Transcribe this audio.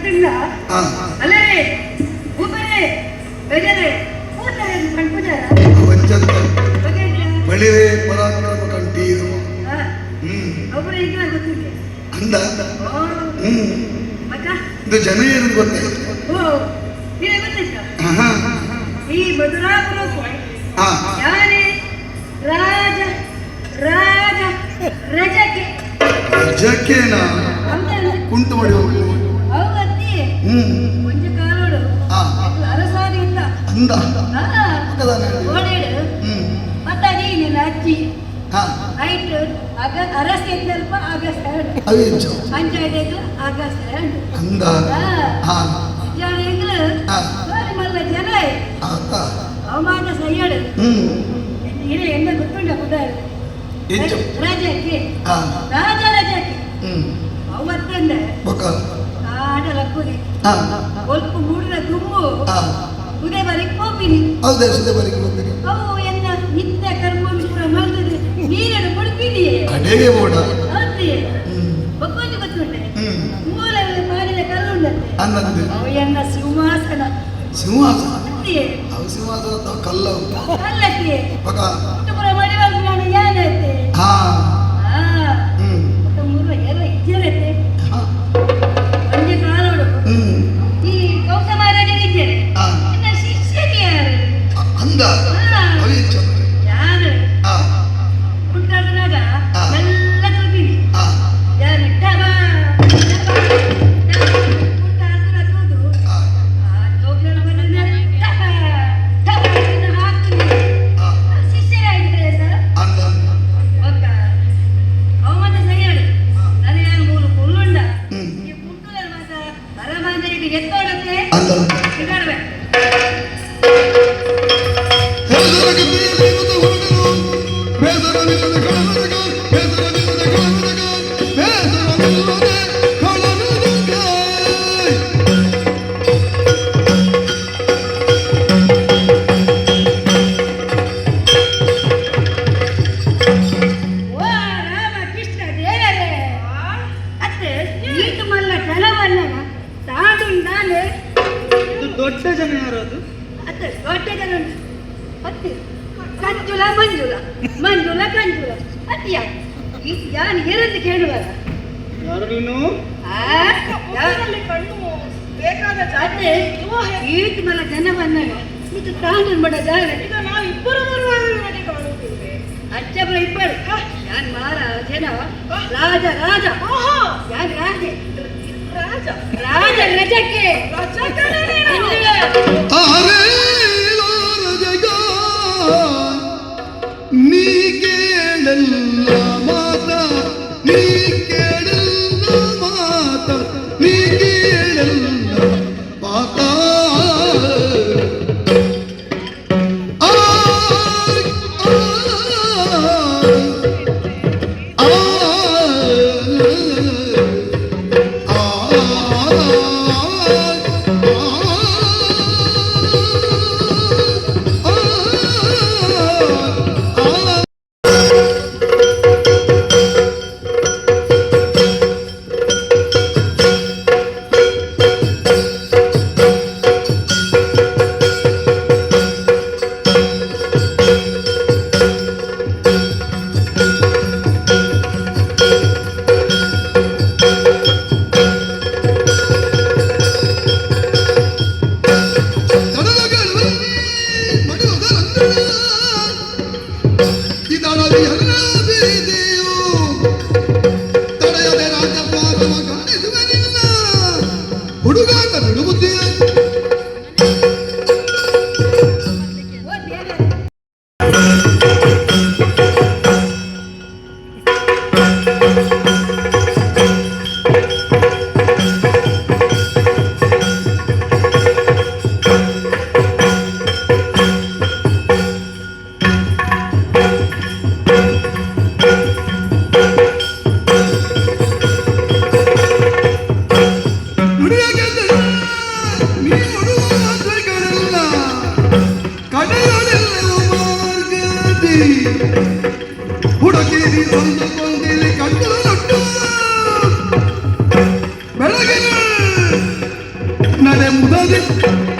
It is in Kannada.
ಗೊತ್ತಿಲ್ಲ ಅಲ್ಲೇ ಊಪರೆ ಬೆಜರೆ ಕೂತಾರೆ ಕಣ್ಪುಜಾರ ವಂಚಂತ ಬಳಿರೆ ಪರಾಕ್ರಮ ಕಂಠೀರು ಒಬ್ಬರು ಈಗ ಗೊತ್ತಿಲ್ಲ ಅಂದ ಮತ್ತ ಇದು ಜನ ಏನು ಗೊತ್ತಾಯ್ತು ಓ ನೀನೇ ಗೊತ್ತಾಯ್ತಾ ಈ ಮಧುರಾಪುರಕ್ಕೂ ಯಾರೇ ರಾಜ ರಾಜ ರಜಕ್ಕೆ ರಜಕ್ಕೇನಾ ಕುಂಟು ಮಾಡಿ ಹೋಗಿ ಅವತ್ತಿ ಒಂದು ಕಾಲೋಡು ಅರಸಾದಿ ಇಲ್ಲ ಅಂದ ಓಡೇಡು ಮತ್ತೆ ನೀನು ಅಜ್ಜಿ ಆಯ್ತು ಅರಸಿ ಸ್ವಲ್ಪ ಆಗಸ್ಟ್ ಪಂಚಾಯತ್ ಆಗಸ್ಟ್ ಅಂದ ಜನ ಮಲ್ಲ ಜನ ಅವಮಾನ ಸೈಯಡು ಇದು ಎಂದ ಗೊತ್ತುಂಡ ಕುದಾರು ರಾಜಕ್ಕೆ ರಾಜ ರಜಕ್ಕೆ ಅವತ್ತಂದ ಆಡ ಲಕ್ಕುದೆ ಸ್ವಲ್ಪ ಮೂಡಿನ ತುಂಬು ಉದಯ ಬರಿಗೆ ಹೋಗ್ತೀನಿ ಅವು ಎನ್ನ ನಿತ್ಯ ಕರ್ಮಂಪುರ ಮಲ್ತದೆ ನೀರನ್ನು ಕೊಡ್ತೀನಿ ಅಡೇಗೆ ಓಡ ಹೌದಿ ಒಕ್ಕೊಂದು ಗೊತ್ತುಂಟೆ ಮೂಲ ಪಾಲಿನ ಕಲ್ಲುಂಡಂತೆ ಅವು ಎನ್ನ ಸಿಂಹಾಸನ ಅವು ಸಿಂಹಾಸನ ಕಲ್ಲವು ಕಲ್ಲಕ್ಕೆ ಕುಟುಂಬ ಮಡಿವಾಗ ನಾನು ಏನೈತೆ ಮೂರು ಎಲ್ಲ ಇದ್ದೇನೈತೆ ಒಂದೇ ಕಾಲೋಡು ಈ ಕೌಸ ಮಹಾರಾಜರಿದ್ದೇನೆ ನನ್ನ ಶಿಷ್ಯಕ್ಕೆ ಯಾರು ಅಂದ ಯಾರು ಕುಂಟಾಟದಾಗ ಎಲ್ಲ ತೂತೀನಿ ಯಾರು ಡಬಾ ಕುಂಟಾಟದ ತೂದು ಜೋಗ್ಲನ ಬಂದ ಹಾಕ್ತೀನಿ ಶಿಷ್ಯರಾಗಿದ್ರೆ ಸರ್ ಒಕ್ಕ ಅವಮತ ಸರಿಯಾಡು ನನಗೆ ಮೂರು ಕುಳ್ಳುಂಡ ಈ ಕುಂಟುಗಳ ಮಾತ ಬರಬಂದರಿಗೆ ಎತ್ತೋಡಕ್ಕೆ ಇದಾಡ್ಬೇಕು ದೊಡ್ಡ ಜನ ಯಾರದು ದೊಡ್ಡ ಜನ ಅತ್ತೆ ಕಂಜುಲ ಮಂಜುಲ ಮಂಜುಲ ಕಂಜುಲ ಅತ್ಯ ಯಾರು ಏನಂತ ಕೇಳುವಾಗ ಯಾರು ನೀನು ಬೇಕಾದ ಅತ್ತೆ ಈಟ್ ಮಲ ಜನ ಬಂದಾಗ ಇದು ತಾಂಡ್ ಬಡ ಜಾಗ ಈಗ ನಾವು ಇಬ್ಬರು ಅಚ್ಚಬರ ಇಬ್ಬರು ಯಾನ್ ಮಾರ ಜನ ರಾಜ ರಾಜ ಯಾನ್ ರಾಜೆ ರಾಜ ರಾಜ ರಜಕ್ಕೆ ನೀ ಕೇಳಲ್ಲ ಮಾತ ನೀ ಕೇಳಲ್ಲ ಮಾತ ನೀ ಕೇಳಲ್ಲ ಮಾತ ನೀನು ಮಾತ